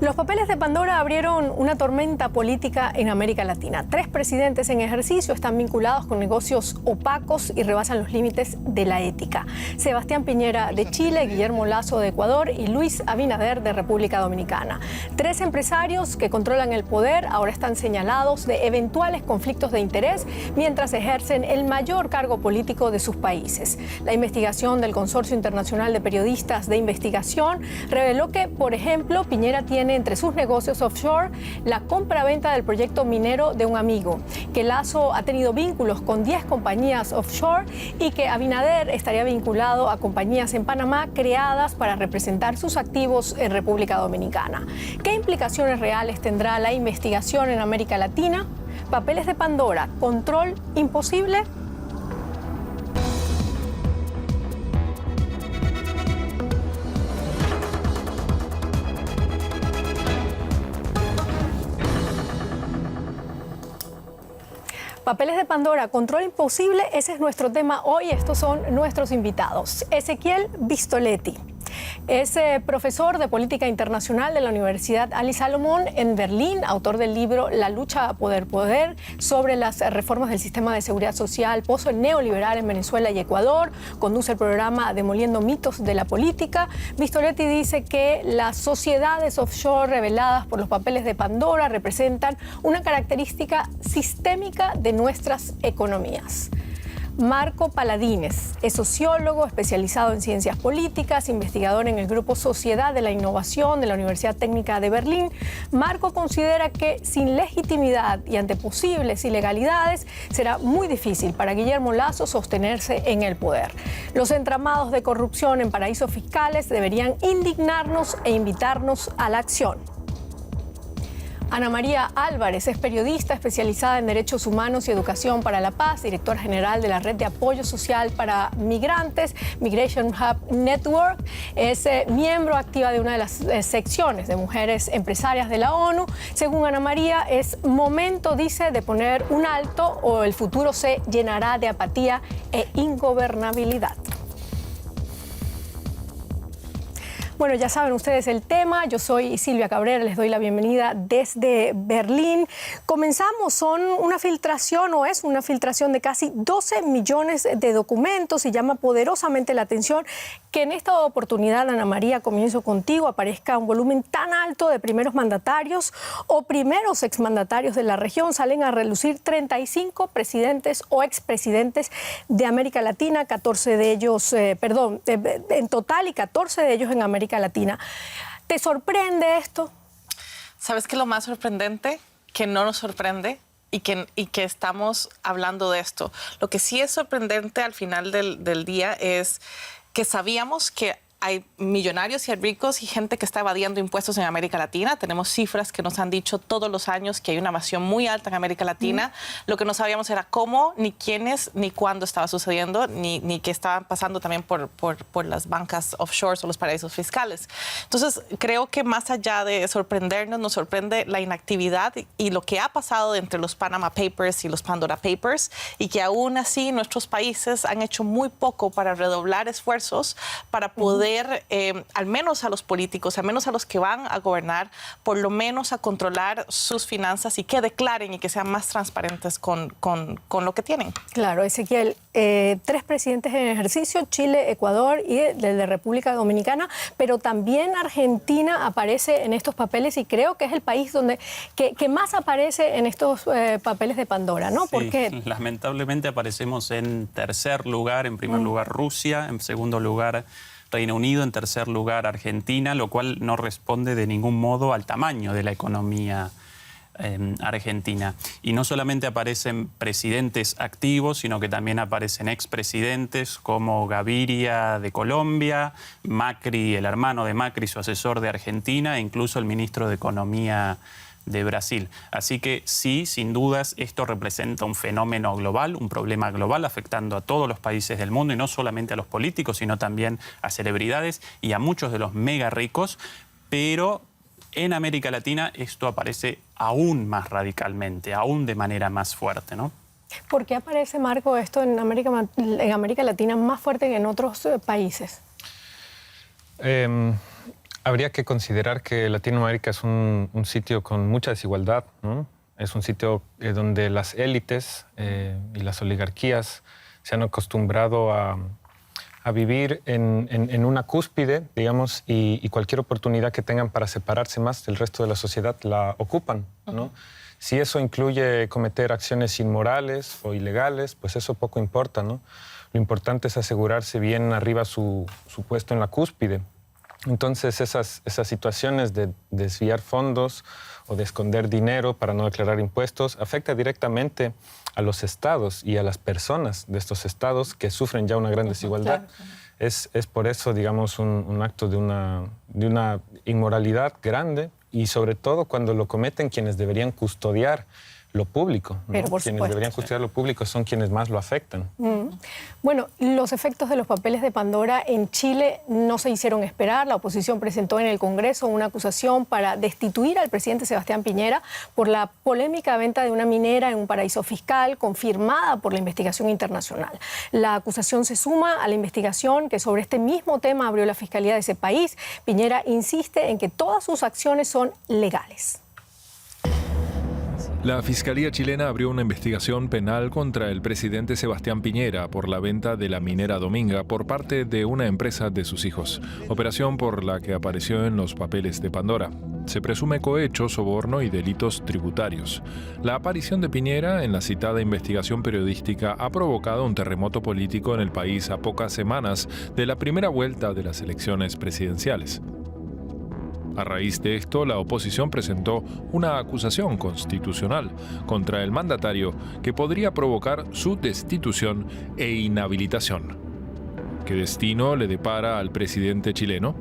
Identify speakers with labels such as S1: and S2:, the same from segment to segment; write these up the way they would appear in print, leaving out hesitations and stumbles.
S1: Los papeles de Pandora abrieron una tormenta política en América Latina. 3 presidentes en ejercicio están vinculados con negocios opacos y rebasan los límites de la ética. Sebastián Piñera de Chile, Guillermo Lasso de Ecuador y Luis Abinader de República Dominicana. 3 empresarios que controlan el poder ahora están señalados de eventuales conflictos de interés mientras ejercen el mayor cargo político de sus países. La investigación del Consorcio Internacional de Periodistas de Investigación reveló que, por ejemplo, Piñera tiene entre sus negocios offshore la compra-venta del proyecto minero de un amigo, que Lasso ha tenido vínculos con 10 compañías offshore y que Abinader estaría vinculado a compañías en Panamá creadas para representar sus activos en República Dominicana. ¿Qué implicaciones reales tendrá la investigación en América Latina? Papeles de Pandora, ¿control imposible? Papeles de Pandora, control imposible, ese es nuestro tema hoy. Estos son nuestros invitados. Ezequiel Vistoletti es profesor de Política Internacional de la Universidad Ali Salomón en Berlín, autor del libro La lucha a poder sobre las reformas del sistema de seguridad social post neoliberal en Venezuela y Ecuador. Conduce el programa Demoliendo mitos de la política. Vistoletti dice que las sociedades offshore reveladas por los papeles de Pandora representan una característica sistémica de nuestras economías. Marco Paladines es sociólogo especializado en ciencias políticas, investigador en el Grupo Sociedad de la Innovación de la Universidad Técnica de Berlín. Marco considera que sin legitimidad y ante posibles ilegalidades será muy difícil para Guillermo Lasso sostenerse en el poder. Los entramados de corrupción en paraísos fiscales deberían indignarnos e invitarnos a la acción. Ana María Álvarez es periodista especializada en Derechos Humanos y Educación para la Paz, directora general de la Red de Apoyo Social para Migrantes, Migration Hub Network. Es miembro activa de una de las secciones de mujeres empresarias de la ONU. Según Ana María, es momento, dice, de poner un alto o el futuro se llenará de apatía e ingobernabilidad. Bueno, ya saben ustedes el tema. Yo soy Silvia Cabrera, les doy la bienvenida desde Berlín. Comenzamos, son una filtración o es una filtración de casi 12 millones de documentos y llama poderosamente la atención que en esta oportunidad, Ana María, comienzo contigo, aparezca un volumen tan alto de primeros mandatarios o primeros exmandatarios de la región. Salen a relucir 35 presidentes o expresidentes de América Latina, 14 de ellos, en total y 14 de ellos en América Latina. ¿Te sorprende esto?
S2: ¿Sabes qué es lo más sorprendente? Que no nos sorprende y que estamos hablando de esto. Lo que sí es sorprendente al final del día es que sabíamos que hay millonarios y ricos y gente que está evadiendo impuestos en América Latina. Tenemos cifras que nos han dicho todos los años que hay una evasión muy alta en América Latina. Lo que no sabíamos era cómo, ni quiénes, ni cuándo estaba sucediendo, ni qué estaban pasando también por las bancas offshore o los paraísos fiscales. Entonces, creo que más allá de sorprendernos, nos sorprende la inactividad y lo que ha pasado entre los Panama Papers y los Pandora Papers, y que aún así nuestros países han hecho muy poco para redoblar esfuerzos para poder al menos a los políticos, al menos a los que van a gobernar, por lo menos a controlar sus finanzas y que declaren y que sean más transparentes con lo que tienen.
S1: Claro, Ezequiel, 3 presidentes en ejercicio, Chile, Ecuador y de República Dominicana, pero también Argentina aparece en estos papeles y creo que es el país que más aparece en estos papeles de Pandora, ¿no?
S3: Sí,
S1: ¿Por qué?
S3: Lamentablemente aparecemos en tercer lugar, en primer lugar Rusia, en segundo lugar Reino Unido, en tercer lugar Argentina, lo cual no responde de ningún modo al tamaño de la economía argentina. Y no solamente aparecen presidentes activos, sino que también aparecen expresidentes como Gaviria de Colombia, Macri, el hermano de Macri, su asesor de Argentina, e incluso el ministro de Economía de Brasil. Así que sí, sin dudas, esto representa un fenómeno global, un problema global afectando a todos los países del mundo y no solamente a los políticos, sino también a celebridades y a muchos de los mega ricos, pero en América Latina esto aparece aún más radicalmente, aún de manera más fuerte, ¿no?
S1: ¿Por qué aparece, Marco, esto en América Latina más fuerte que en otros países?
S4: Habría que considerar que Latinoamérica es un sitio con mucha desigualdad, ¿no? Es un sitio donde las élites y las oligarquías se han acostumbrado a vivir en una cúspide, digamos, y cualquier oportunidad que tengan para separarse más del resto de la sociedad la ocupan, ¿no? Si eso incluye cometer acciones inmorales o ilegales, pues eso poco importa, ¿no? Lo importante es asegurarse bien arriba su puesto en la cúspide. Entonces, esas situaciones de desviar fondos o de esconder dinero para no declarar impuestos afecta directamente a los estados y a las personas de estos estados que sufren ya una gran desigualdad.
S1: Claro.
S4: Es por eso, digamos, un acto de una inmoralidad grande y sobre todo cuando lo cometen quienes deberían custodiar lo público, ¿no?
S1: Pero por
S4: Quienes
S1: supuesto.
S4: deberían custodiar lo público son quienes más lo afectan.
S1: Bueno, los efectos de los papeles de Pandora en Chile no se hicieron esperar. La oposición presentó en el Congreso una acusación para destituir al presidente Sebastián Piñera por la polémica venta de una minera en un paraíso fiscal confirmada por la investigación internacional. La acusación se suma a la investigación que sobre este mismo tema abrió la Fiscalía de ese país. Piñera insiste en que todas sus acciones son legales.
S5: La Fiscalía chilena abrió una investigación penal contra el presidente Sebastián Piñera por la venta de la minera Dominga por parte de una empresa de sus hijos, operación por la que apareció en los papeles de Pandora. Se presume cohecho, soborno y delitos tributarios. La aparición de Piñera en la citada investigación periodística ha provocado un terremoto político en el país a pocas semanas de la primera vuelta de las elecciones presidenciales. A raíz de esto, la oposición presentó una acusación constitucional contra el mandatario que podría provocar su destitución e inhabilitación. ¿Qué destino le depara al presidente chileno?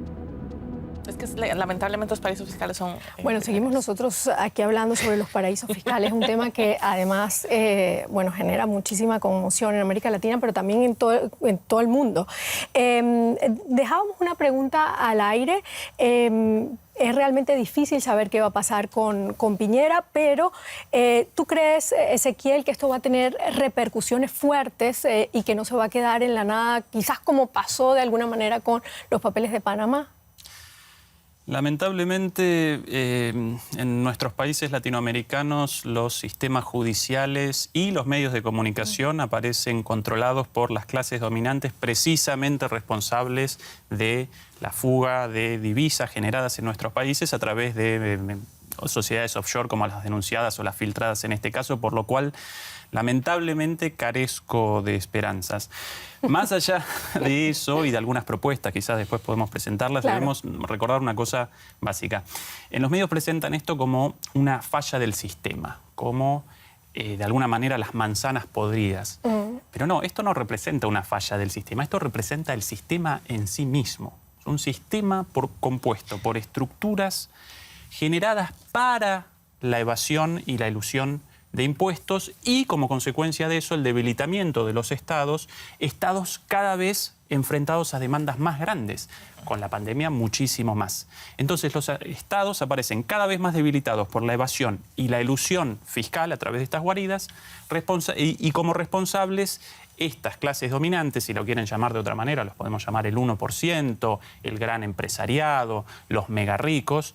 S2: Es que lamentablemente los paraísos fiscales son...
S1: Bueno, seguimos nosotros aquí hablando sobre los paraísos fiscales, un tema que además genera muchísima conmoción en América Latina, pero también en todo el mundo. Dejábamos una pregunta al aire. Es realmente difícil saber qué va a pasar con Piñera, pero ¿tú crees, Ezequiel, que esto va a tener repercusiones fuertes y que no se va a quedar en la nada, quizás como pasó de alguna manera con los papeles de Panamá?
S3: Lamentablemente, en nuestros países latinoamericanos los sistemas judiciales y los medios de comunicación aparecen controlados por las clases dominantes precisamente responsables de la fuga de divisas generadas en nuestros países a través de sociedades offshore como las denunciadas o las filtradas en este caso, por lo cual lamentablemente carezco de esperanzas. Más allá de eso y de algunas propuestas, quizás después podemos presentarlas,
S1: claro,
S3: debemos recordar una cosa básica. En los medios presentan esto como una falla del sistema, como de alguna manera las manzanas podridas. Pero no, esto no representa una falla del sistema, esto representa el sistema en sí mismo. Es un sistema compuesto por estructuras generadas para la evasión y la elusión de impuestos y, como consecuencia de eso, el debilitamiento de los estados cada vez enfrentados a demandas más grandes, con la pandemia muchísimo más. Entonces los estados aparecen cada vez más debilitados por la evasión y la elusión fiscal a través de estas guaridas y como responsables estas clases dominantes, si lo quieren llamar de otra manera, los podemos llamar el 1%, el gran empresariado, los mega ricos,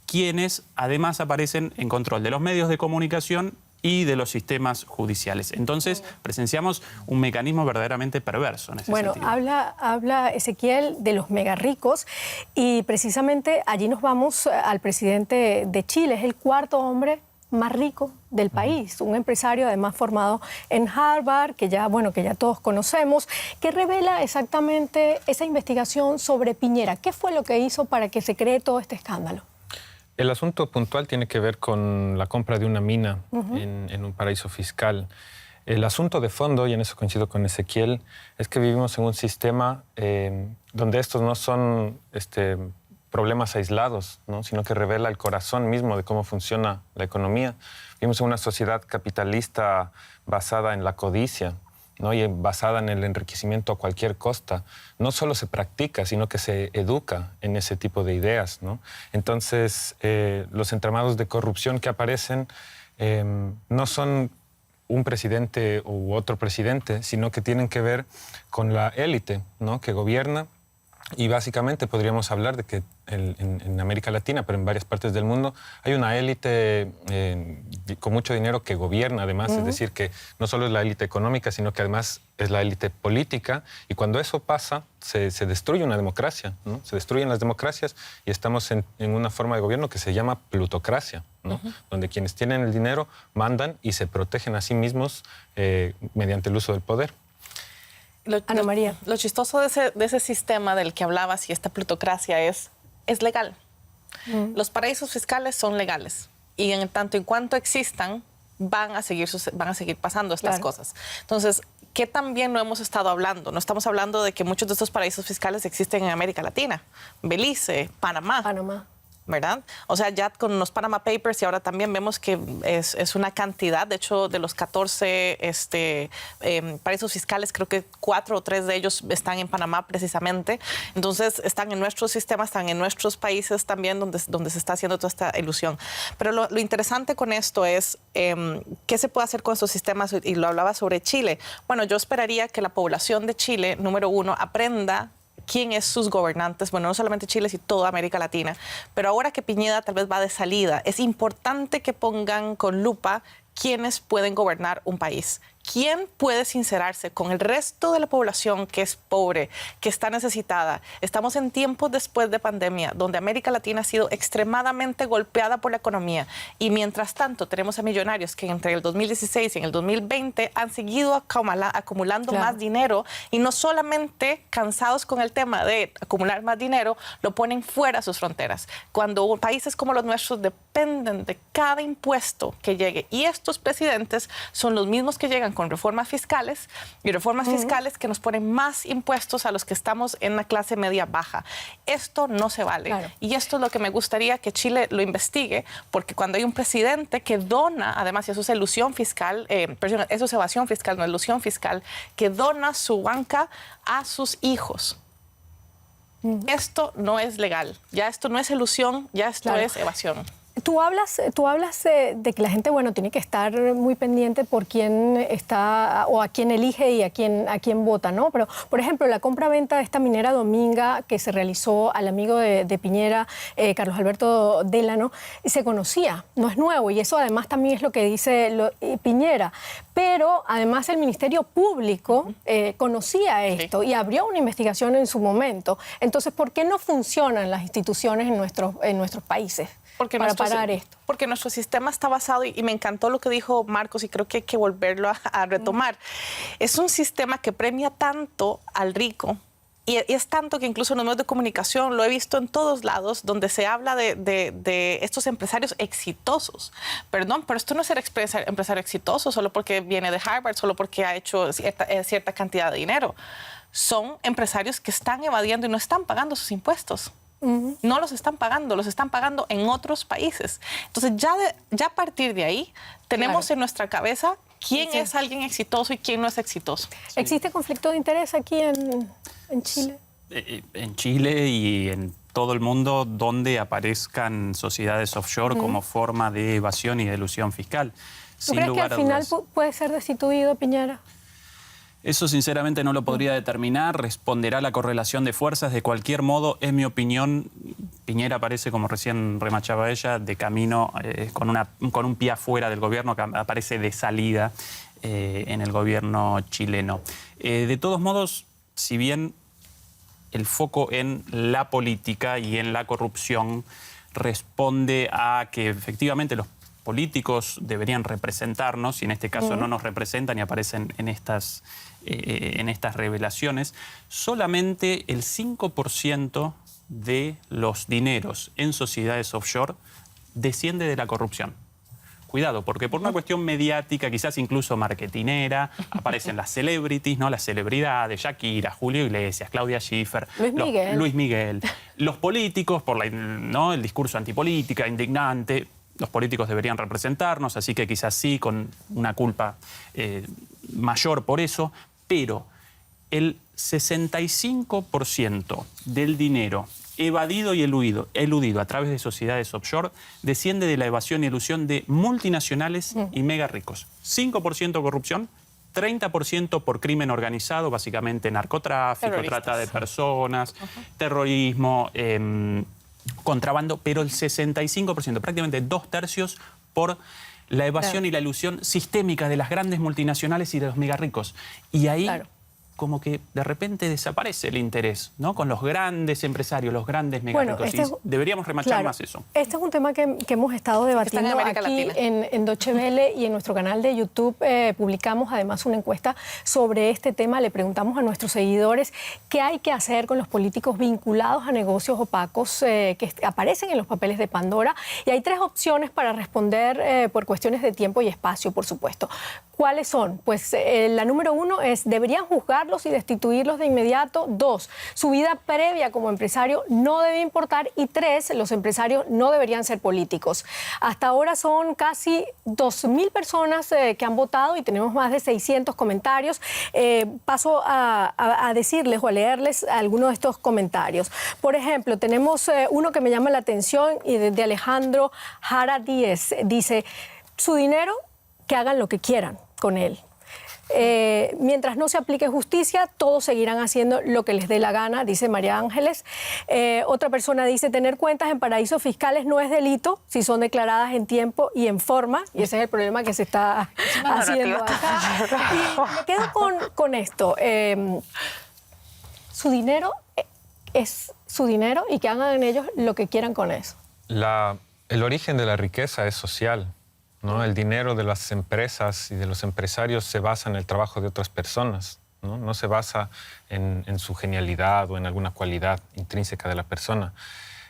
S3: quienes además aparecen en control de los medios de comunicación y de los sistemas judiciales. Entonces, presenciamos un mecanismo verdaderamente perverso en ese sentido.
S1: Habla Ezequiel de los mega ricos y precisamente allí nos vamos al presidente de Chile. Es el cuarto hombre más rico del país, un empresario además formado en Harvard, que ya todos conocemos. ¿Qué revela exactamente esa investigación sobre Piñera? ¿Qué fue lo que hizo para que se cree todo este escándalo?
S4: El asunto puntual tiene que ver con la compra de una mina en un paraíso fiscal. El asunto de fondo, y en eso coincido con Ezequiel, es que vivimos en un sistema donde estos no son problemas aislados, ¿no? Sino que revela el corazón mismo de cómo funciona la economía. Vivimos en una sociedad capitalista basada en la codicia, ¿no? Y basada en el enriquecimiento a cualquier costa. No solo se practica, sino que se educa en ese tipo de ideas, ¿no? Entonces, los entramados de corrupción que aparecen no son un presidente u otro presidente, sino que tienen que ver con la élite, ¿no? Que gobierna Y básicamente podríamos hablar de que en América Latina, pero en varias partes del mundo, hay una élite con mucho dinero que gobierna además, es decir, que no solo es la élite económica, sino que además es la élite política. Y cuando eso pasa, se destruye una democracia, ¿no? Se destruyen las democracias y estamos en una forma de gobierno que se llama plutocracia, ¿no? Donde quienes tienen el dinero mandan y se protegen a sí mismos mediante el uso del poder.
S1: Ana María.
S2: Lo chistoso de ese sistema del que hablabas y esta plutocracia es legal. Los paraísos fiscales son legales y en tanto en cuanto existan van a seguir pasando estas cosas. Entonces, ¿qué también no hemos estado hablando? No estamos hablando de que muchos de estos paraísos fiscales existen en América Latina, Belice, Panamá. ¿Verdad? O sea, ya con los Panama Papers y ahora también vemos que es una cantidad, de hecho, de los 14 paraísos fiscales, creo que 4 o 3 de ellos están en Panamá precisamente. Entonces, están en nuestros sistemas, están en nuestros países también donde se está haciendo toda esta ilusión. Pero lo interesante con esto es qué se puede hacer con estos sistemas, y lo hablaba sobre Chile. Bueno, yo esperaría que la población de Chile, número uno, aprenda quién es sus gobernantes, bueno, no solamente Chile, sino toda América Latina. Pero ahora que Piñera tal vez va de salida, es importante que pongan con lupa quiénes pueden gobernar un país. ¿Quién puede sincerarse con el resto de la población que es pobre, que está necesitada? Estamos en tiempos después de pandemia, donde América Latina ha sido extremadamente golpeada por la economía. Y mientras tanto, tenemos a millonarios que entre el 2016 y en el 2020 han seguido acumulando más dinero, y no solamente cansados con el tema de acumular más dinero, lo ponen fuera de sus fronteras. Cuando países como los nuestros dependen de cada impuesto que llegue, y estos presidentes son los mismos que llegan con reformas fiscales, y reformas fiscales que nos ponen más impuestos a los que estamos en la clase media baja. Esto no se vale. Y esto es lo que me gustaría que Chile lo investigue, porque cuando hay un presidente que dona, además, y eso es ilusión fiscal, eso es evasión fiscal, no ilusión fiscal, que dona su banca a sus hijos. Esto no es legal. Ya esto no es ilusión, ya esto es evasión.
S1: Tú hablas de que la gente, bueno, tiene que estar muy pendiente por quién está o a quién elige y a quién vota, ¿no? Pero, por ejemplo, la compra-venta de esta minera Dominga que se realizó al amigo de Piñera, Carlos Alberto Delano, se conocía, no es nuevo, y eso además también es lo que dice Piñera. Pero además el Ministerio Público conocía esto y abrió una investigación en su momento. Entonces, ¿por qué no funcionan las instituciones en nuestros países? Para parar esto.
S2: Porque nuestro sistema está basado, y me encantó lo que dijo Marcos, y creo que hay que volverlo a retomar. Es un sistema que premia tanto al rico, y es tanto que incluso en los medios de comunicación lo he visto en todos lados, donde se habla de estos empresarios exitosos. Perdón, pero esto no es ser empresario exitoso solo porque viene de Harvard, solo porque ha hecho cierta cantidad de dinero. Son empresarios que están evadiendo y no están pagando sus impuestos. No los están pagando en otros países. Entonces, ya a partir de ahí, tenemos en nuestra cabeza quién es alguien exitoso y quién no es exitoso.
S1: ¿Existe conflicto de interés aquí en Chile?
S3: En Chile y en todo el mundo donde aparezcan sociedades offshore como forma de evasión y de elusión fiscal.
S1: ¿Tú crees que al final puede ser destituido Piñera?
S3: Eso sinceramente no lo podría determinar, responderá a la correlación de fuerzas. De cualquier modo, es mi opinión, Piñera parece, como recién remachaba ella, de camino con un pie afuera del gobierno, que aparece de salida en el gobierno chileno. De todos modos, si bien el foco en la política y en la corrupción responde a que efectivamente los políticos deberían representarnos, y en este caso no nos representan y aparecen en estas revelaciones, solamente el 5% de los dineros en sociedades offshore desciende de la corrupción. Cuidado, porque por una cuestión mediática, quizás incluso marketinera, aparecen las celebrities, ¿no? Las celebridades, Shakira, Julio Iglesias, Claudia Schiffer, Luis Miguel. Los políticos, por el discurso antipolítica, indignante. Los políticos deberían representarnos, así que quizás sí, con una culpa mayor por eso, pero el 65% del dinero evadido y eludido a través de sociedades offshore desciende de la evasión y elusión de multinacionales y mega ricos. 5% corrupción, 30% por crimen organizado, básicamente narcotráfico, trata de personas, terrorismo, contrabando, pero el 65%, prácticamente 2/3 por la evasión y la elusión sistémica de las grandes multinacionales y de los megarricos. Y ahí como que de repente desaparece el interés, ¿no? Con los grandes empresarios, los grandes megarricos.
S1: Bueno,
S3: deberíamos remachar más eso.
S1: Este es un tema que hemos estado debatiendo aquí en Deutsche Welle y en nuestro canal de YouTube. Publicamos además una encuesta sobre este tema. Le preguntamos a nuestros seguidores qué hay que hacer con los políticos vinculados a negocios opacos que aparecen en los papeles de Pandora. Y hay 3 opciones para responder por cuestiones de tiempo y espacio, por supuesto. ¿Cuáles son? Pues la número 1 es, ¿deberían juzgarlos y destituirlos de inmediato? 2, su vida previa como empresario no debe importar. Y 3, los empresarios no deberían ser políticos. Hasta ahora son casi 2.000 personas que han votado y tenemos más de 600 comentarios. Paso a decirles o a leerles algunos de estos comentarios. Por ejemplo, tenemos uno que me llama la atención y de Alejandro Jara Díez. Dice, su dinero, que hagan lo que quieran con él. Mientras no se aplique justicia, todos seguirán haciendo lo que les dé la gana, dice María Ángeles. Otra persona dice, tener cuentas en paraísos fiscales no es delito si son declaradas en tiempo y en forma, y ese es el problema que se está haciendo acá. Y me quedo con esto. Su dinero es su dinero y que hagan ellos lo que quieran con eso.
S4: El origen de la riqueza es social, ¿no? El dinero de las empresas y de los empresarios se basa en el trabajo de otras personas, ¿no? No se basa en su genialidad o en alguna cualidad intrínseca de la persona.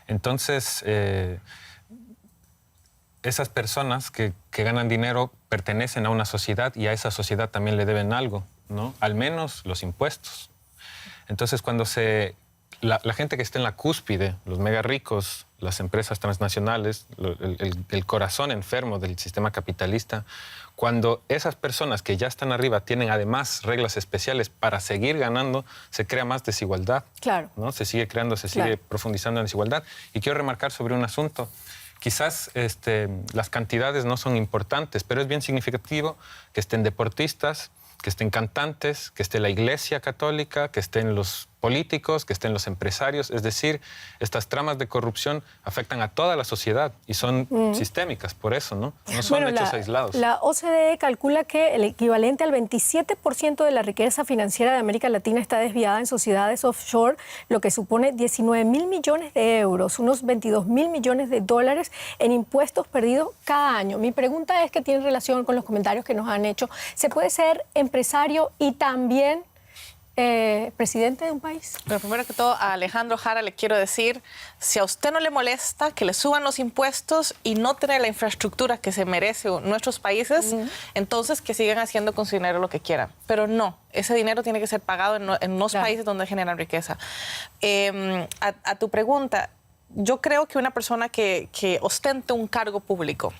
S4: Entonces, esas personas que ganan dinero pertenecen a una sociedad y a esa sociedad también le deben algo, ¿no? Al menos los impuestos. Entonces, cuando la gente que está en la cúspide, los mega ricos, las empresas transnacionales, el corazón enfermo del sistema capitalista, cuando esas personas que ya están arriba tienen además reglas especiales para seguir ganando, se crea más desigualdad.
S1: Claro.
S4: ¿No? Se sigue creando, se sigue profundizando en desigualdad. Y quiero remarcar sobre un asunto. Quizás las cantidades no son importantes, pero es bien significativo que estén deportistas, que estén cantantes, que esté la Iglesia Católica, que estén los políticos, que estén los empresarios. Es decir, estas tramas de corrupción afectan a toda la sociedad y son sistémicas, por eso, ¿no? No son hechos aislados.
S1: La OCDE calcula que el equivalente al 27% de la riqueza financiera de América Latina está desviada en sociedades offshore, lo que supone 19.000 millones de euros, unos 22.000 millones de dólares en impuestos perdidos cada año. Mi pregunta es, que tiene relación con los comentarios que nos han hecho. ¿Se puede ser empresario y también presidente de un país?
S2: Pero primero que todo, a Alejandro Jara le quiero decir, si a usted no le molesta que le suban los impuestos y no tener la infraestructura que se merece nuestros países, entonces que sigan haciendo con su dinero lo que quieran. Pero no, ese dinero tiene que ser pagado en los países donde generan riqueza. A tu pregunta, yo creo que una persona que ostente un cargo público,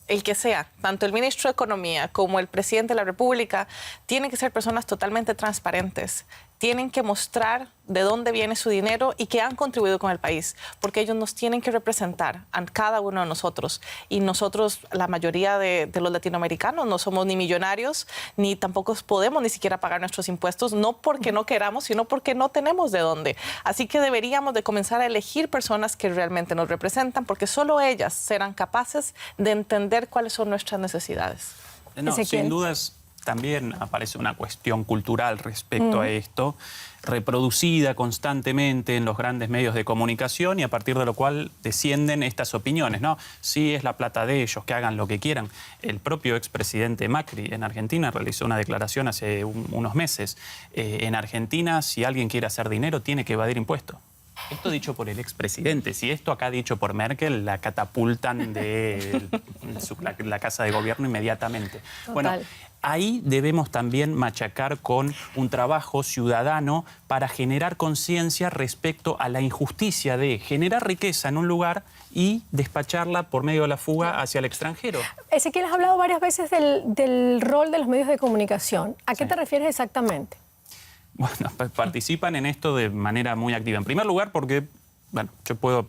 S2: el que sea, tanto el ministro de Economía como el presidente de la República, tienen que ser personas totalmente transparentes. Tienen que mostrar de dónde viene su dinero y que han contribuido con el país, porque ellos nos tienen que representar a cada uno de nosotros. Y nosotros, la mayoría de los latinoamericanos, no somos ni millonarios, ni tampoco podemos ni siquiera pagar nuestros impuestos, no porque no queramos, sino porque no tenemos de dónde. Así que deberíamos de comenzar a elegir personas que realmente nos representan, porque solo ellas serán capaces de entender cuáles son nuestras necesidades.
S3: No, sin dudas, también aparece una cuestión cultural respecto a esto, reproducida constantemente en los grandes medios de comunicación y a partir de lo cual descienden estas opiniones, ¿no? Sí, es la plata de ellos, que hagan lo que quieran. El propio expresidente Macri en Argentina realizó una declaración hace unos meses. En Argentina, si alguien quiere hacer dinero, tiene que evadir impuestos. Esto dicho por el expresidente. Si esto acá dicho por Merkel, la catapultan de la Casa de Gobierno inmediatamente.
S1: Total.
S3: Bueno, ahí debemos también machacar con un trabajo ciudadano para generar conciencia respecto a la injusticia de generar riqueza en un lugar y despacharla por medio de la fuga hacia el extranjero.
S1: Ezequiel, has hablado varias veces del rol de los medios de comunicación. ¿A qué te refieres exactamente?
S3: Bueno, participan en esto de manera muy activa. En primer lugar, porque bueno, yo puedo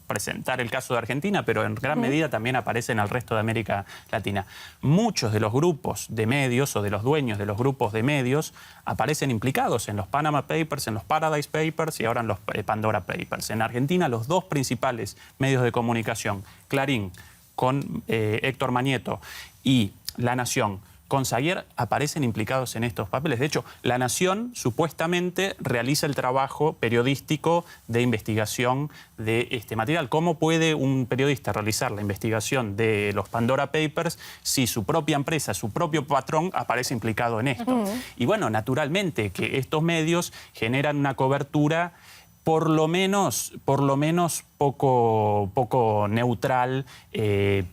S3: presentar el caso de Argentina, pero en gran medida también aparece en el resto de América Latina. Muchos de los grupos de medios o de los dueños de los grupos de medios aparecen implicados en los Panama Papers, en los Paradise Papers y ahora en los Pandora Papers. En Argentina, los dos principales medios de comunicación, Clarín con Héctor Manieto y La Nación con Saguier, aparecen implicados en estos papeles. De hecho, La Nación supuestamente realiza el trabajo periodístico de investigación de este material. ¿Cómo puede un periodista realizar la investigación de los Pandora Papers si su propia empresa, su propio patrón aparece implicado en esto? Y bueno, naturalmente que estos medios generan una cobertura por lo menos poco neutral,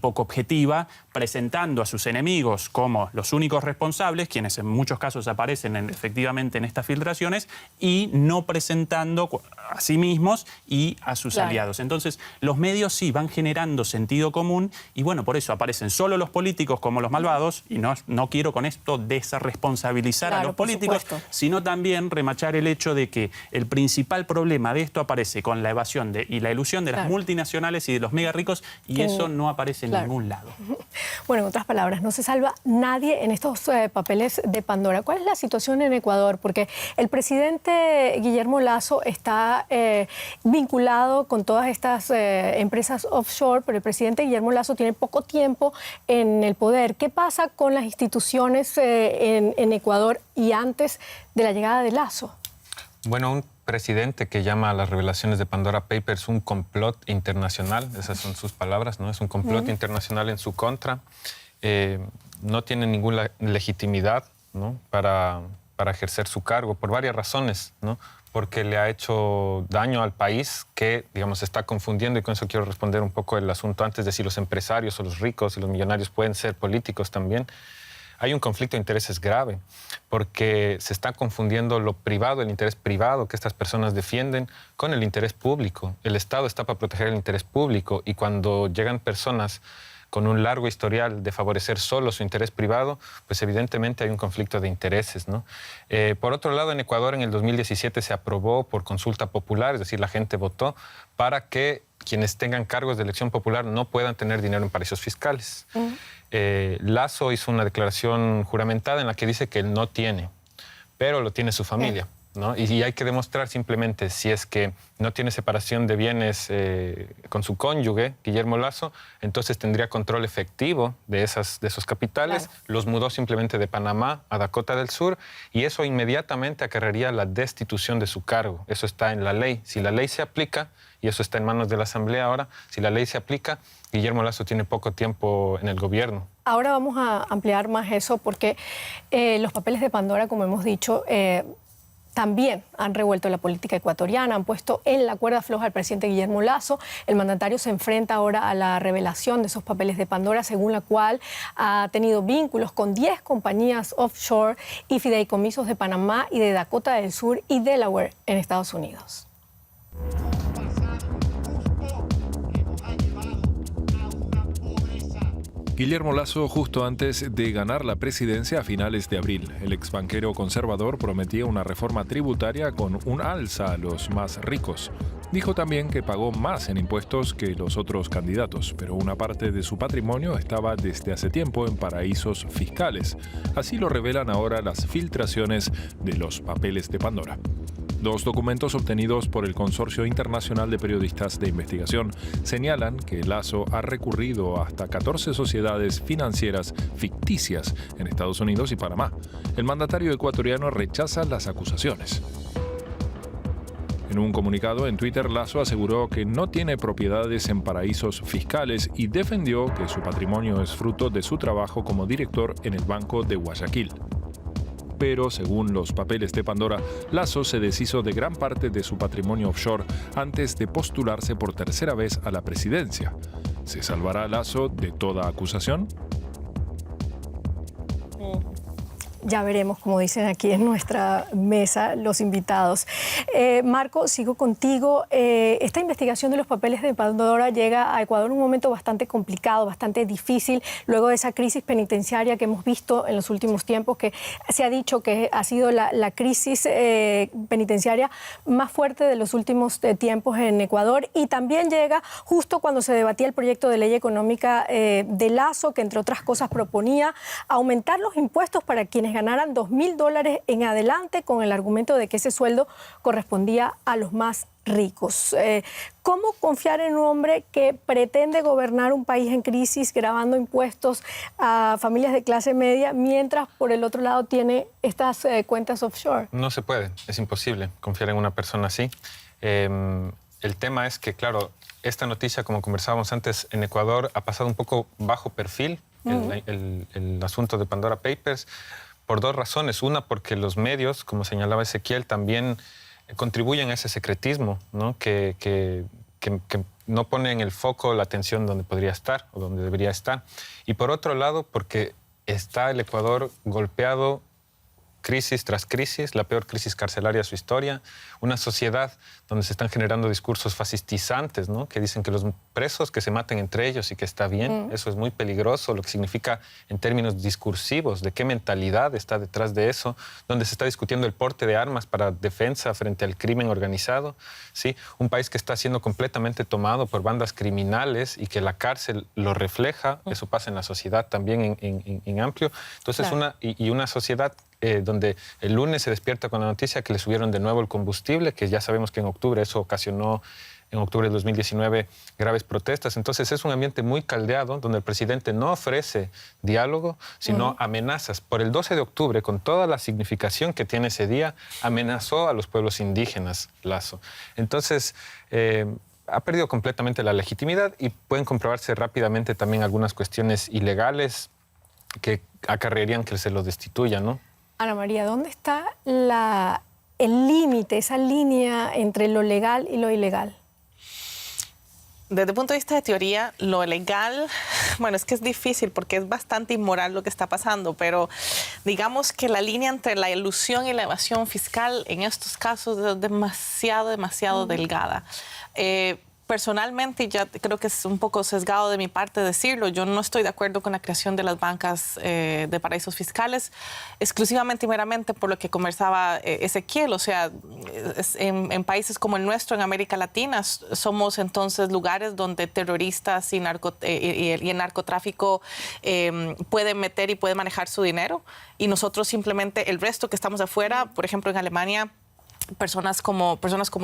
S3: poco objetiva, presentando a sus enemigos como los únicos responsables, quienes en muchos casos aparecen efectivamente en estas filtraciones, y no presentando a sí mismos y a sus aliados. Entonces, los medios sí van generando sentido común y bueno, por eso aparecen solo los políticos como los malvados, y no quiero con esto desresponsabilizar a los políticos, sino también remachar el hecho de que el principal problema de esto aparece con la evasión y la ilusión de las multinacionales y de los mega ricos, y eso no aparece en ningún lado.
S1: Bueno, en otras palabras, no se salva nadie en estos papeles de Pandora. ¿Cuál es la situación en Ecuador? Porque el presidente Guillermo Lasso está vinculado con todas estas empresas offshore, pero el presidente Guillermo Lasso tiene poco tiempo en el poder. ¿Qué pasa con las instituciones en Ecuador y antes de la llegada de Lasso?
S4: Bueno, un presidente que llama a las revelaciones de Pandora Papers un complot internacional, esas son sus palabras, ¿no? Es un complot internacional en su contra. No tiene ninguna legitimidad, ¿no? para ejercer su cargo por varias razones, ¿no? Porque le ha hecho daño al país que, digamos, se está confundiendo, y con eso quiero responder un poco el asunto antes de si los empresarios o los ricos y los millonarios pueden ser políticos también. Hay un conflicto de intereses grave porque se está confundiendo lo privado, el interés privado que estas personas defienden con el interés público. El Estado está para proteger el interés público y cuando llegan personas con un largo historial de favorecer solo su interés privado, pues evidentemente hay un conflicto de intereses, ¿no? Por otro lado, en Ecuador en el 2017 se aprobó por consulta popular, es decir, la gente votó para que quienes tengan cargos de elección popular no puedan tener dinero en paraísos fiscales. Lasso hizo una declaración juramentada en la que dice que él no tiene, pero lo tiene su familia, ¿no? Y hay que demostrar simplemente si es que no tiene separación de bienes con su cónyuge, Guillermo Lasso, entonces tendría control efectivo de esos capitales. Los mudó simplemente de Panamá a Dakota del Sur y eso inmediatamente acarrearía la destitución de su cargo. Eso está en la ley. Si la ley se aplica, y eso está en manos de la Asamblea ahora, si la ley se aplica, Guillermo Lasso tiene poco tiempo en el gobierno.
S1: Ahora vamos a ampliar más eso porque los papeles de Pandora, como hemos dicho, también han revuelto la política ecuatoriana, han puesto en la cuerda floja al presidente Guillermo Lasso. El mandatario se enfrenta ahora a la revelación de esos papeles de Pandora, según la cual ha tenido vínculos con 10 compañías offshore y fideicomisos de Panamá y de Dakota del Sur y Delaware en Estados Unidos.
S5: Guillermo Lasso, justo antes de ganar la presidencia a finales de abril, el exbanquero conservador prometía una reforma tributaria con un alza a los más ricos. Dijo también que pagó más en impuestos que los otros candidatos, pero una parte de su patrimonio estaba desde hace tiempo en paraísos fiscales. Así lo revelan ahora las filtraciones de los papeles de Pandora. Dos documentos obtenidos por el Consorcio Internacional de Periodistas de Investigación señalan que Lasso ha recurrido hasta 14 sociedades financieras ficticias en Estados Unidos y Panamá. El mandatario ecuatoriano rechaza las acusaciones. En un comunicado en Twitter, Lasso aseguró que no tiene propiedades en paraísos fiscales y defendió que su patrimonio es fruto de su trabajo como director en el Banco de Guayaquil. Pero, según los papeles de Pandora, Lasso se deshizo de gran parte de su patrimonio offshore antes de postularse por tercera vez a la presidencia. ¿Se salvará Lasso de toda acusación?
S1: Ya veremos, como dicen aquí en nuestra mesa los invitados. Marco, sigo contigo. Esta investigación de los papeles de Pandora llega a Ecuador en un momento bastante complicado, bastante difícil, luego de esa crisis penitenciaria que hemos visto en los últimos tiempos, que se ha dicho que ha sido la crisis penitenciaria más fuerte de los últimos tiempos en Ecuador, y también llega justo cuando se debatía el proyecto de ley económica de Lasso, que entre otras cosas proponía aumentar los impuestos para quienes ganaran $2.000 en adelante, con el argumento de que ese sueldo correspondía a los más ricos. ¿Cómo confiar en un hombre que pretende gobernar un país en crisis, grabando impuestos a familias de clase media, mientras por el otro lado tiene estas cuentas offshore?
S4: No se puede, es imposible confiar en una persona así. El tema es que, claro, esta noticia, como conversábamos antes, en Ecuador ha pasado un poco bajo perfil, el asunto de Pandora Papers, por dos razones. Una, porque los medios, como señalaba Ezequiel, también contribuyen a ese secretismo, ¿no? Que no ponen el foco, la atención donde podría estar o donde debería estar. Y por otro lado, porque está el Ecuador golpeado crisis tras crisis, la peor crisis carcelaria de su historia, una sociedad donde se están generando discursos fascistizantes, ¿no? Que dicen que los presos que se maten entre ellos y que está bien, eso es muy peligroso, lo que significa en términos discursivos, de qué mentalidad está detrás de eso, donde se está discutiendo el porte de armas para defensa frente al crimen organizado, ¿sí? Un país que está siendo completamente tomado por bandas criminales y que la cárcel lo refleja, eso pasa en la sociedad también en amplio. Entonces, claro. una sociedad donde el lunes se despierta con la noticia que le subieron de nuevo el combustible, que ya sabemos que en octubre eso ocasionó, en octubre de 2019, graves protestas. Entonces es un ambiente muy caldeado, donde el presidente no ofrece diálogo, sino amenazas. Por el 12 de octubre, con toda la significación que tiene ese día, amenazó a los pueblos indígenas, Lasso. Entonces ha perdido completamente la legitimidad, y pueden comprobarse rápidamente también algunas cuestiones ilegales que acarrearían que se lo destituya, ¿no?
S1: Ana María, ¿dónde está el límite, esa línea entre lo legal y lo ilegal?
S2: Desde el punto de vista de teoría, lo legal, bueno, es que es difícil porque es bastante inmoral lo que está pasando, pero digamos que la línea entre la elusión y la evasión fiscal en estos casos es demasiado delgada. Personalmente, ya creo que es un poco sesgado de mi parte decirlo, yo no estoy de acuerdo con la creación de las bancas de paraísos fiscales, exclusivamente y meramente por lo que conversaba Ezequiel. O sea, en países como el nuestro, en América Latina, somos entonces lugares donde terroristas y el narcotráfico pueden meter y pueden manejar su dinero, y nosotros simplemente, el resto que estamos afuera, por ejemplo en Alemania, personas como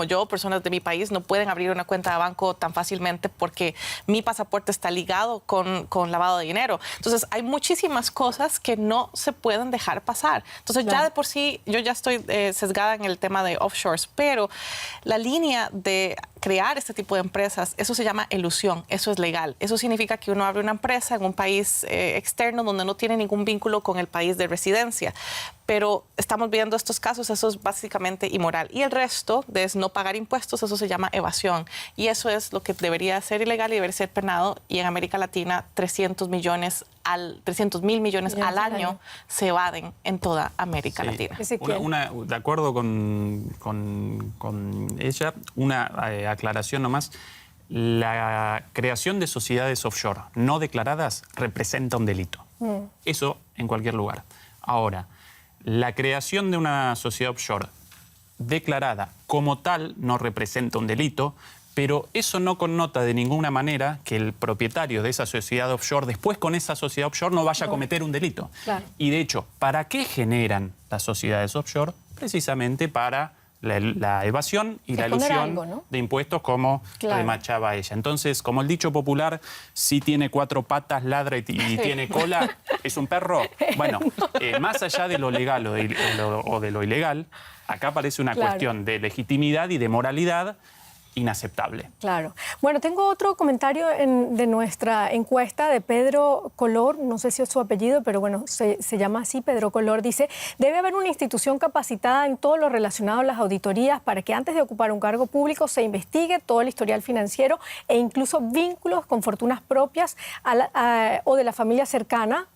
S2: yo, personas de mi país, no pueden abrir una cuenta de banco tan fácilmente porque mi pasaporte está ligado con lavado de dinero. Entonces, hay muchísimas cosas que no se pueden dejar pasar. Entonces, claro, ya de por sí, yo ya estoy sesgada en el tema de offshores, pero la línea de crear este tipo de empresas, eso se llama elusión, eso es legal. Eso significa que uno abre una empresa en un país externo donde no tiene ningún vínculo con el país de residencia. Pero estamos viendo estos casos, eso es básicamente inmoral. Y el resto de no pagar impuestos, eso se llama evasión. Y eso es lo que debería ser ilegal y debería ser penado. Y en América Latina, 300 mil millones al año se evaden en toda América Latina.
S3: De acuerdo con ella, una aclaración nomás. La creación de sociedades offshore no declaradas representa un delito. Eso en cualquier lugar. Ahora, la creación de una sociedad offshore declarada como tal no representa un delito, pero eso no connota de ninguna manera que el propietario de esa sociedad offshore después con esa sociedad offshore no vaya a cometer un delito. Claro. Y de hecho, ¿para qué generan las sociedades offshore? Precisamente para la evasión y la elusión de impuestos, como remachaba ella. Entonces, como el dicho popular, si tiene 4 patas, ladra y tiene cola, ¿es un perro? Bueno, más allá de lo legal o de lo ilegal, acá aparece una cuestión de legitimidad y de moralidad inaceptable.
S1: Claro. Bueno, tengo otro comentario de nuestra encuesta de Pedro Color, no sé si es su apellido, pero bueno, se llama así, Pedro Color, dice, debe haber una institución capacitada en todo lo relacionado a las auditorías para que antes de ocupar un cargo público se investigue todo el historial financiero e incluso vínculos con fortunas propias o de la familia cercana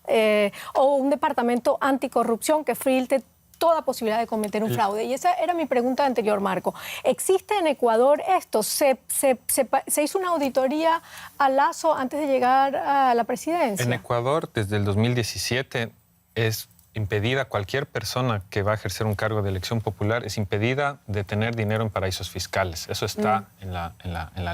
S1: o un departamento anticorrupción que filtre toda posibilidad de cometer un fraude. Y esa era mi pregunta anterior, Marco. ¿Existe en Ecuador esto? ¿Se hizo una auditoría a Lasso antes de llegar a la presidencia?
S4: En Ecuador, desde el 2017, es impedida cualquier persona que va a ejercer un cargo de elección popular, es impedida de tener dinero en paraísos fiscales. Eso está en la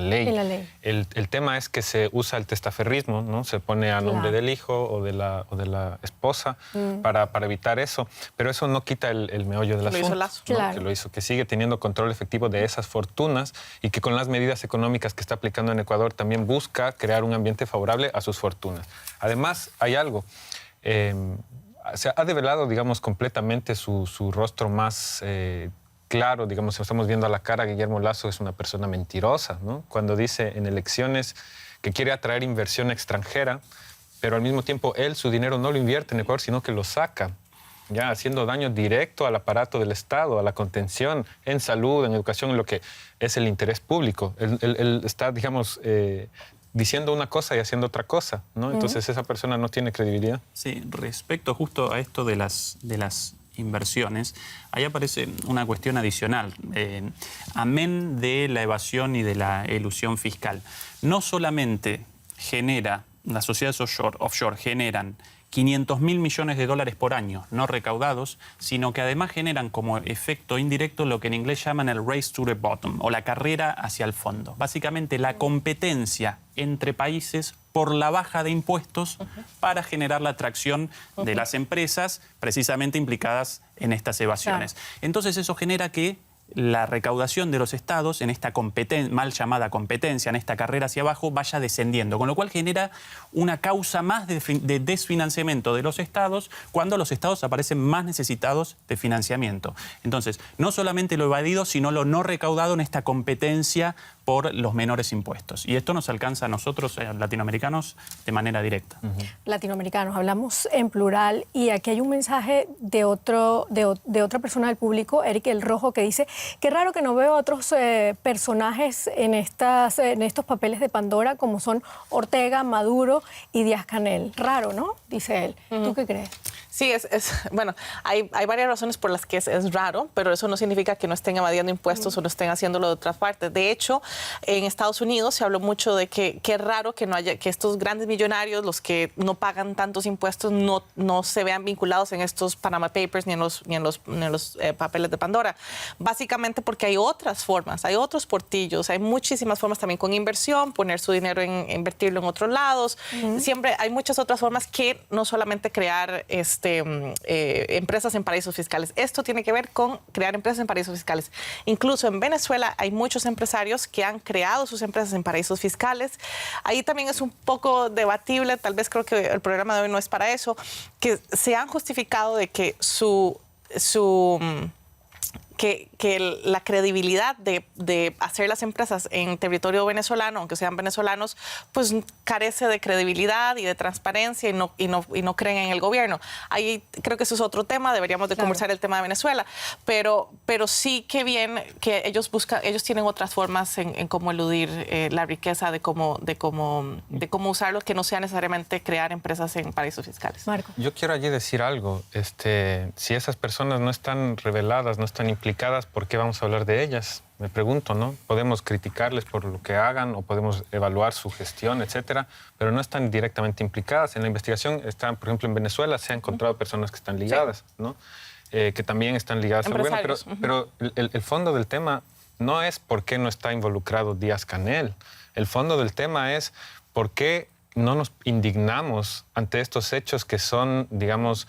S4: ley.
S1: En la ley.
S4: El tema es que se usa el testaferrismo, ¿no? Se pone a nombre del hijo o de la esposa para evitar eso. Pero eso no quita el meollo del asunto.
S2: Lo hizo Lasso.
S4: ¿no?
S1: Claro.
S4: Que lo hizo, que sigue teniendo control efectivo de esas fortunas y que con las medidas económicas que está aplicando en Ecuador también busca crear un ambiente favorable a sus fortunas. Además, hay algo. Se ha develado, digamos, completamente su rostro más claro. Digamos, estamos viendo a la cara, Guillermo Lasso es una persona mentirosa, ¿no? Cuando dice en elecciones que quiere atraer inversión extranjera, pero al mismo tiempo él su dinero no lo invierte en Ecuador, sino que lo saca, ya haciendo daño directo al aparato del Estado, a la contención, en salud, en educación, en lo que es el interés público. Él está, digamos, diciendo una cosa y haciendo otra cosa, ¿no? Entonces esa persona no tiene credibilidad.
S3: Sí, respecto justo a esto de las inversiones, ahí aparece una cuestión adicional. Amén de la evasión y de la elusión fiscal. No solamente las sociedades offshore generan 500.000 millones de dólares por año no recaudados, sino que además generan como efecto indirecto lo que en inglés llaman el race to the bottom, o la carrera hacia el fondo. Básicamente la competencia entre países por la baja de impuestos para generar la atracción de las empresas precisamente implicadas en estas evasiones. Claro. Entonces eso genera que la recaudación de los estados en esta mal llamada competencia, en esta carrera hacia abajo, vaya descendiendo, con lo cual genera una causa más de desfinanciamiento de los estados cuando los estados aparecen más necesitados de financiamiento. Entonces, no solamente lo evadido, sino lo no recaudado en esta competencia por los menores impuestos. Y esto nos alcanza a nosotros, latinoamericanos, de manera directa.
S1: Latinoamericanos, hablamos en plural, y aquí hay un mensaje de otra persona del público, Eric El Rojo, que dice: qué raro que no veo a otros personajes en estos papeles de Pandora, como son Ortega, Maduro y Díaz-Canel. Raro, ¿no? Dice él. ¿Tú qué crees?
S2: Sí, bueno, hay varias razones por las que es raro, pero eso no significa que no estén evadiendo impuestos o no estén haciéndolo de otras partes. De hecho, en Estados Unidos se habló mucho de que es raro que no haya, que estos grandes millonarios, los que no pagan tantos impuestos, no se vean vinculados en estos Panama Papers ni en los papeles de Pandora. Básicamente porque hay otras formas, hay otros portillos, hay muchísimas formas también con inversión, poner su dinero invertirlo en otros lados. Siempre hay muchas otras formas que no solamente crear empresas en paraísos fiscales. Esto tiene que ver con crear empresas en paraísos fiscales. Incluso en Venezuela hay muchos empresarios que han creado sus empresas en paraísos fiscales. Ahí también es un poco debatible, tal vez creo que el programa de hoy no es para eso, que se han justificado de que que la credibilidad de hacer las empresas en territorio venezolano, aunque sean venezolanos, pues carece de credibilidad y de transparencia y no creen en el gobierno. Ahí creo que eso es otro tema, deberíamos de conversar el tema de Venezuela, pero sí que bien que ellos tienen otras formas en cómo eludir la riqueza, de cómo usarlo, que no sea necesariamente crear empresas en paraísos fiscales.
S1: Marco.
S4: Yo quiero allí decir algo. Si esas personas no están reveladas, no están implicadas, ¿por qué vamos a hablar de ellas? Me pregunto, ¿no? Podemos criticarles por lo que hagan o podemos evaluar su gestión, etcétera, pero no están directamente implicadas. En la investigación están, por ejemplo, en Venezuela se han encontrado personas que están ligadas, ¿no? Que también están ligadas al gobierno, pero el fondo del tema no es por qué no está involucrado Díaz-Canel. El fondo del tema es por qué no nos indignamos ante estos hechos que son, digamos,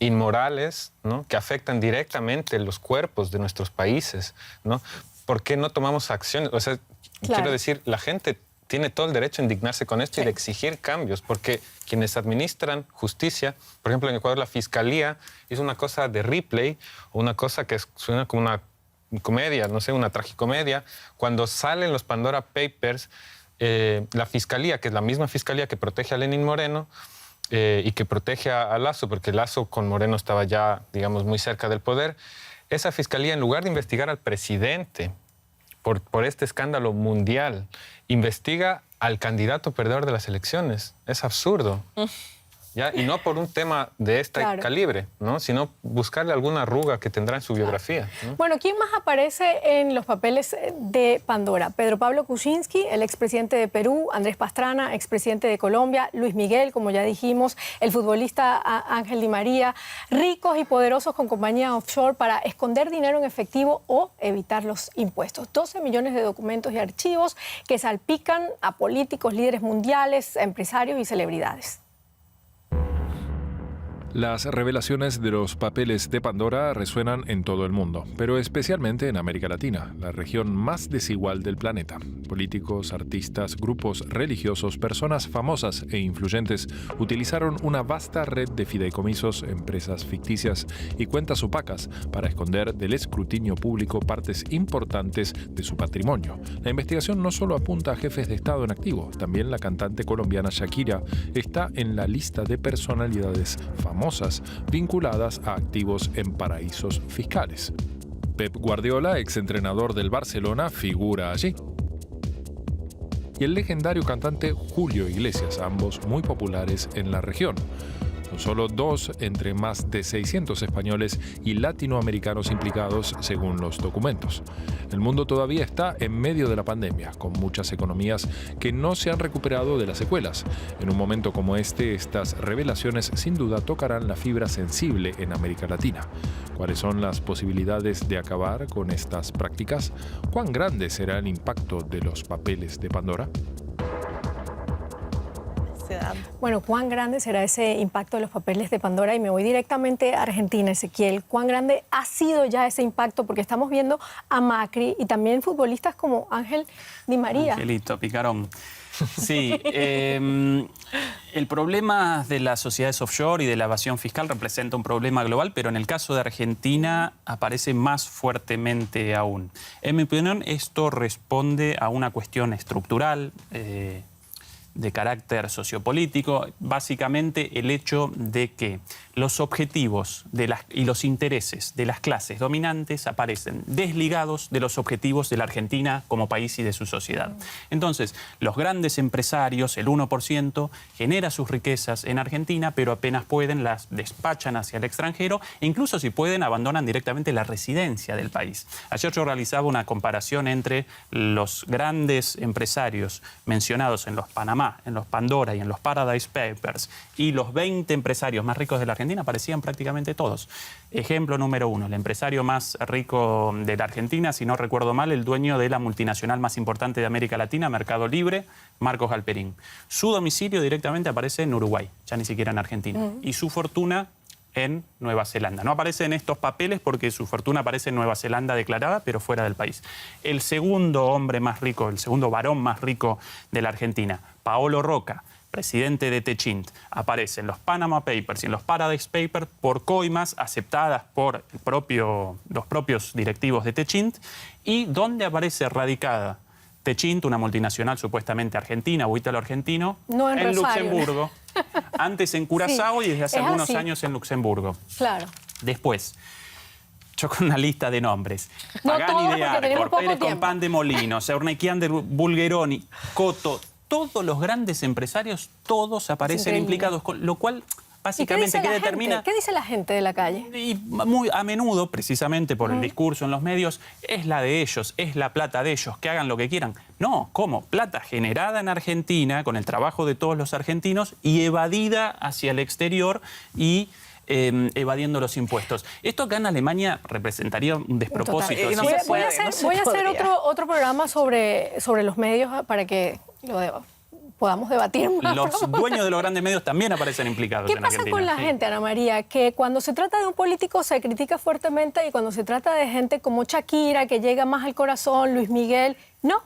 S4: inmorales, ¿no? Que afectan directamente los cuerpos de nuestros países, ¿no? ¿Por qué no tomamos acciones? O sea, quiero decir, la gente tiene todo el derecho a indignarse con esto y de exigir cambios, porque quienes administran justicia, por ejemplo, en Ecuador la Fiscalía hizo una cosa de replay, o una cosa que suena como una comedia, no sé, una tragicomedia. Cuando salen los Pandora Papers, la fiscalía, que es la misma fiscalía que protege a Lenín Moreno y que protege a Lasso, porque Lasso con Moreno estaba ya, digamos, muy cerca del poder, esa fiscalía, en lugar de investigar al presidente por este escándalo mundial, investiga al candidato perdedor de las elecciones. Es absurdo. ¿Ya? Y no por un tema de este calibre, ¿no? Sino buscarle alguna arruga que tendrá en su biografía, ¿no?
S1: Bueno, ¿quién más aparece en los papeles de Pandora? Pedro Pablo Kuczynski, el expresidente de Perú, Andrés Pastrana, expresidente de Colombia, Luis Miguel, como ya dijimos, el futbolista Ángel Di María, ricos y poderosos con compañías offshore para esconder dinero en efectivo o evitar los impuestos. 12 millones de documentos y archivos que salpican a políticos, líderes mundiales, empresarios y celebridades.
S5: Las revelaciones de los papeles de Pandora resuenan en todo el mundo, pero especialmente en América Latina, la región más desigual del planeta. Políticos, artistas, grupos religiosos, personas famosas e influyentes utilizaron una vasta red de fideicomisos, empresas ficticias y cuentas opacas para esconder del escrutinio público partes importantes de su patrimonio. La investigación no solo apunta a jefes de Estado en activo, también la cantante colombiana Shakira está en la lista de personalidades famosas vinculadas a activos en paraísos fiscales. Pep Guardiola, exentrenador del Barcelona, figura allí. Y el legendario cantante Julio Iglesias, ambos muy populares en la región. Son solo 2 entre más de 600 españoles y latinoamericanos implicados, según los documentos. El mundo todavía está en medio de la pandemia, con muchas economías que no se han recuperado de las secuelas. En un momento como este, estas revelaciones sin duda tocarán la fibra sensible en América Latina. ¿Cuáles son las posibilidades de acabar con estas prácticas? ¿Cuán grande será el impacto de los papeles de Pandora?
S1: Bueno, ¿cuán grande será ese impacto de los papeles de Pandora? Y me voy directamente a Argentina, Ezequiel. ¿Cuán grande ha sido ya ese impacto? Porque estamos viendo a Macri y también futbolistas como Ángel Di María.
S3: Angelito Picarón. Sí, el problema de las sociedades offshore y de la evasión fiscal representa un problema global, pero en el caso de Argentina aparece más fuertemente aún. En mi opinión, esto responde a una cuestión estructural, de carácter sociopolítico, básicamente el hecho de que los objetivos y los intereses de las clases dominantes aparecen desligados de los objetivos de la Argentina como país y de su sociedad. Entonces, los grandes empresarios, el 1%, genera sus riquezas en Argentina, pero apenas pueden las despachan hacia el extranjero e incluso si pueden abandonan directamente la residencia del país. Ayer yo realizaba una comparación entre los grandes empresarios mencionados en los Panamá, en los Pandora y en los Paradise Papers y los 20 empresarios más ricos de la Argentina aparecían prácticamente todos. Ejemplo número 1, el empresario más rico de la Argentina, si no recuerdo mal, el dueño de la multinacional más importante de América Latina, Mercado Libre, Marcos Galperín. Su domicilio directamente aparece en Uruguay, ya ni siquiera en Argentina. Y su fortuna en Nueva Zelanda. No aparece en estos papeles porque su fortuna aparece en Nueva Zelanda declarada, pero fuera del país. El segundo hombre más rico, el segundo varón más rico de la Argentina, Paolo Roca, presidente de Techint, aparece en los Panama Papers y en los Paradise Papers por coimas aceptadas por los propios directivos de Techint. ¿Y dónde aparece radicada Techint, una multinacional supuestamente argentina o ítalo-argentino?
S1: No en Rosario.
S3: Luxemburgo. Antes en Curazao y desde hace algunos
S1: así.
S3: años en Luxemburgo.
S1: Claro.
S3: Después, yo con una lista de nombres.
S1: No
S3: Pagani
S1: todos,
S3: de
S1: porque tenemos
S3: Arcor,
S1: poco
S3: Pérez
S1: tiempo.
S3: Compán de Molinos, Eurnequian de Bulgeroni, Coto, todos los grandes empresarios, todos aparecen implicados, con lo cual básicamente ¿qué determina?
S1: ¿Qué dice la gente de la calle?
S3: Y muy a menudo, precisamente por el discurso en los medios, es la de ellos, es la plata de ellos, que hagan lo que quieran. No, ¿cómo? Plata generada en Argentina, con el trabajo de todos los argentinos, y evadida hacia el exterior y evadiendo los impuestos. Esto acá en Alemania representaría un despropósito.
S2: Total. Y no
S3: ¿sí?
S2: se puede,
S1: Voy a hacer
S2: podría.
S1: otro programa sobre los medios para que podamos debatir más.
S3: Los dueños de los grandes medios también aparecen implicados
S1: ¿Qué
S3: en
S1: pasa
S3: Argentina.
S1: con la
S3: Sí.
S1: gente, Ana María? Que cuando se trata de un político se critica fuertemente y cuando se trata de gente como Shakira, que llega más al corazón, Luis Miguel, no.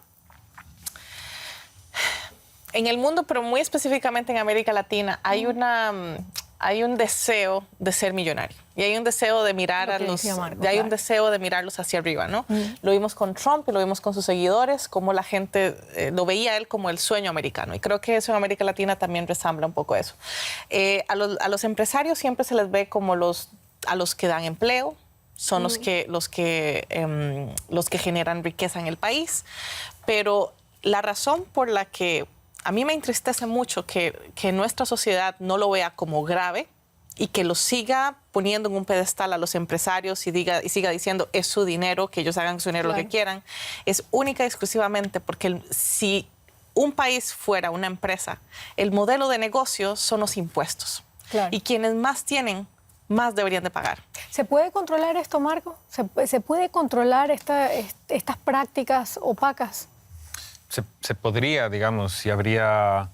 S2: En el mundo, pero muy específicamente en América Latina, hay hay un deseo de ser millonario y hay un deseo de mirar
S1: Lo
S2: a
S1: que
S2: los,
S1: decía Marco,
S2: hay un
S1: claro.
S2: deseo de mirarlos hacia arriba, ¿no? Lo vimos con Trump y lo vimos con sus seguidores, como la gente lo veía él como el sueño americano. Y creo que eso en América Latina también resambla un poco eso. A los empresarios siempre se les ve como a los que dan empleo, son los que generan riqueza en el país, pero la razón por la que a mí me entristece mucho que nuestra sociedad no lo vea como grave y que lo siga poniendo en un pedestal a los empresarios y siga diciendo es su dinero, que ellos hagan su dinero lo que quieran, es única y exclusivamente porque si un país fuera una empresa, el modelo de negocio son los impuestos.
S1: Claro.
S2: Y quienes más tienen, más deberían de pagar.
S1: ¿Se puede controlar esto, Marco? ¿Se puede controlar estas prácticas opacas?
S4: Se podría, digamos, si habría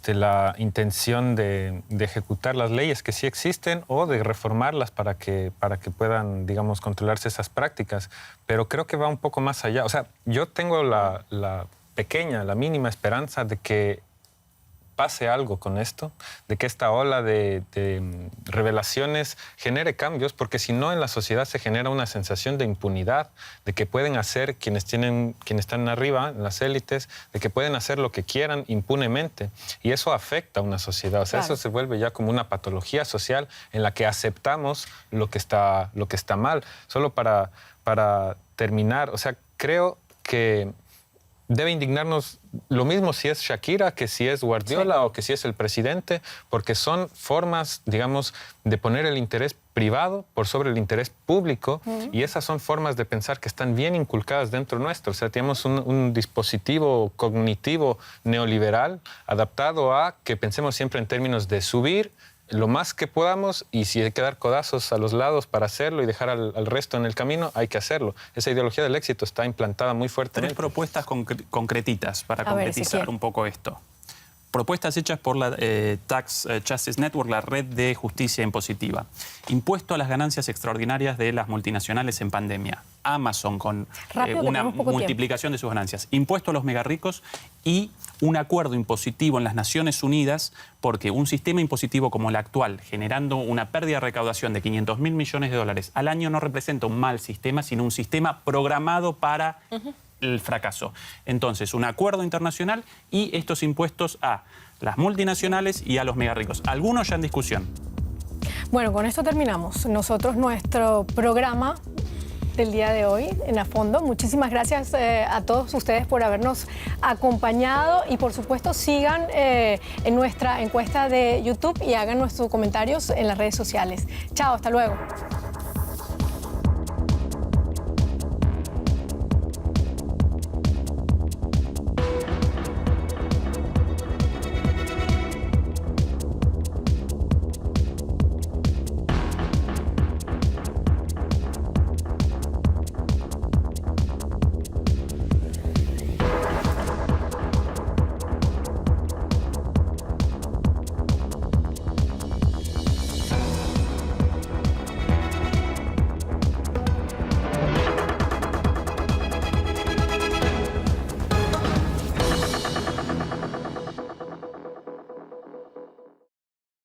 S4: la intención de ejecutar las leyes que sí existen o de reformarlas para que puedan, digamos, controlarse esas prácticas. Pero creo que va un poco más allá. O sea, yo tengo la mínima esperanza de que pase algo con esto, de que esta ola de revelaciones genere cambios, porque si no en la sociedad se genera una sensación de impunidad, de que pueden hacer quienes están arriba, en las élites, de que pueden hacer lo que quieran impunemente. Y eso afecta a una sociedad. O sea,
S1: claro.
S4: Eso se vuelve ya como una patología social en la que aceptamos lo que está mal. Solo para terminar, o sea, creo que debe indignarnos lo mismo si es Shakira que si es Guardiola o que si es el presidente, porque son formas, digamos, de poner el interés privado por sobre el interés público y esas son formas de pensar que están bien inculcadas dentro nuestro. O sea, tenemos un dispositivo cognitivo neoliberal adaptado a que pensemos siempre en términos de subir lo más que podamos y si hay que dar codazos a los lados para hacerlo y dejar al resto en el camino, hay que hacerlo. Esa ideología del éxito está implantada muy fuertemente.
S3: 3 propuestas concretitas para
S1: A ver,
S3: concretizar
S1: Ezequiel.
S3: un poco esto. Propuestas hechas por la Tax Justice Network, la red de justicia impositiva. Impuesto a las ganancias extraordinarias de las multinacionales en pandemia. Amazon con
S1: Rápido, que
S3: una
S1: tenemos poco
S3: multiplicación de sus ganancias. Impuesto a los megarricos y un acuerdo impositivo en las Naciones Unidas, porque un sistema impositivo como el actual, generando una pérdida de recaudación de 500.000 millones de dólares al año, no representa un mal sistema, sino un sistema programado para el fracaso. Entonces, un acuerdo internacional y estos impuestos a las multinacionales y a los megarricos. Algunos ya en discusión.
S1: Bueno, con esto terminamos nosotros nuestro programa del día de hoy en A Fondo. Muchísimas gracias a todos ustedes por habernos acompañado y por supuesto sigan en nuestra encuesta de YouTube y hagan nuestros comentarios en las redes sociales. Chao, hasta luego.